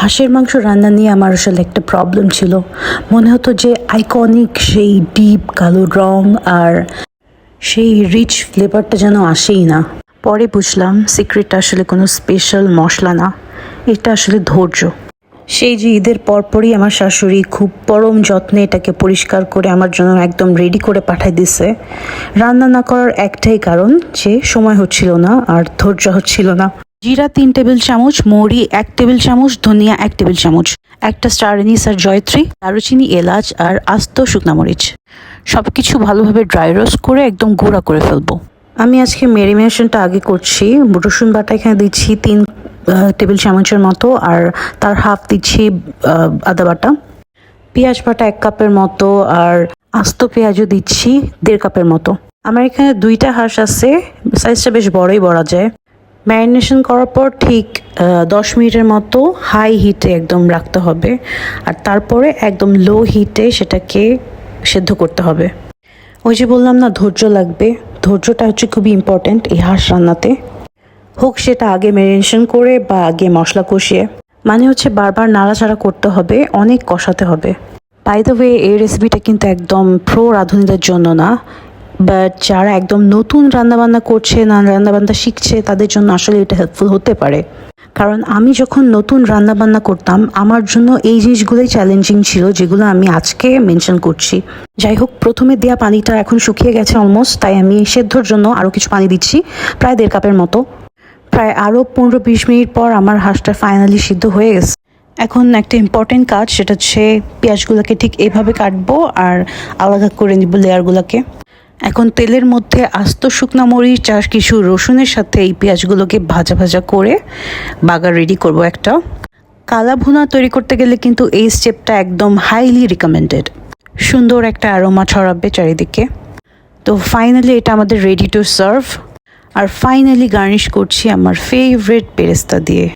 হাঁসের মাংস রান্না নিয়ে আমার আসলে একটা প্রবলেম ছিল। মনে হতো যে আইকনিক সেই ডিপ কালো রং আর সেই রিচ ফ্লেভারটা যেন আসেই না। পরে বুঝলাম সিক্রেটটা আসলে কোনো স্পেশাল মশলা না, এটা আসলে ধৈর্য। সেই যে ঈদের পরপরই আমার শাশুড়ি খুব পরম যত্নে এটাকে পরিষ্কার করে আমার জন্য একদম রেডি করে পাঠাই দিছে। রান্না না করার একটাই কারণ যে সময় হচ্ছিল না আর ধৈর্য হচ্ছিল না। জিরা 3 টেবিল চামচ, মৌরি 1 টেবিল চামচ, ধনিয়া 1 টেবিল চামচ, একটা স্টার এনিস আর জয়ত্রী, দারুচিনি, এলাচ আর আস্ত শুকনা মরিচ, সব কিছু ভালোভাবে ড্রাই রোস্ট করে একদম গুঁড়া করে ফেলবো। আমি আজকে ম্যারিনেশনটা আগে করছি। রসুন বাটা এখানে দিচ্ছি 3 টেবিল চামচের মতো, আর তার হাফ দিচ্ছি আদা বাটা। পেঁয়াজ বাটা 1 কাপের মতো, আর আস্ত পেঁয়াজও দিচ্ছি 1.5 কাপের মতো। আমার এখানে 2টা হাঁস আছে, সাইজটা বেশ বড়ই বলা যায়। ম্যারিনেশন করার পর ঠিক 10 মিনিটের মতো হাই হিটে একদম রাখতে হবে, আর তারপরে একদম লো হিটে সেটাকে সেদ্ধ করতে হবে। ওই যে বললাম না, ধৈর্য লাগবে। ধৈর্যটা হচ্ছে খুবই ইম্পর্ট্যান্ট এই হাঁস রান্নাতে, হোক সেটা আগে ম্যারিনেশন করে বা আগে মশলা কষিয়ে। মানে হচ্ছে বারবার নাড়াচাড়া করতে হবে, অনেক কষাতে হবে। বাই দ্য ওয়ে, এই রেসিপিটা কিন্তু একদম প্রো রাঁধুনিদের জন্য না, বাট যারা একদম নতুন রান্নাবান্না করছে না, রান্নাবান্না শিখছে, তাদের জন্য আসলে এটা হেল্পফুল হতে পারে। কারণ আমি যখন নতুন রান্নাবান্না করতাম, আমার জন্য এই জিনিসগুলোই চ্যালেঞ্জিং ছিল, যেগুলো আমি আজকে মেনশন করছি। যাই হোক, প্রথমে দেওয়া পানিটা এখন শুকিয়ে গেছে অলমোস্ট, তাই আমি সেদ্ধর জন্য আরও কিছু পানি দিচ্ছি, প্রায় 1.5 কাপের মতো। প্রায় আরও 15-20 মিনিট পর আমার হাঁসটা ফাইনালি সিদ্ধ হয়ে গেছে। এখন একটা ইম্পর্টেন্ট কাজ, সেটা হচ্ছে পেঁয়াজগুলোকে ঠিক এভাবে কাটবো আর আলাদা করে নিব লেয়ারগুলোকে। এখন তেলের মধ্যে আস্ত শুকনা মরিচ আর কিছু রসুনের সাথে এই পেঁয়াজগুলোকে ভাজা ভাজা করে বাগার রেডি করব একটা। কালা ভুনা তৈরি করতে গেলে কিন্তু এই স্টেপটা একদম হাইলি রিকমেন্ডেড। সুন্দর একটা অ্যারোমা ছড়াবে চারিদিকে। তো ফাইনালি এটা আমাদের রেডি টু সার্ভ। আর ফাইনালি গার্নিশ করছি আমার ফেভারিট বেরেস্তা দিয়ে।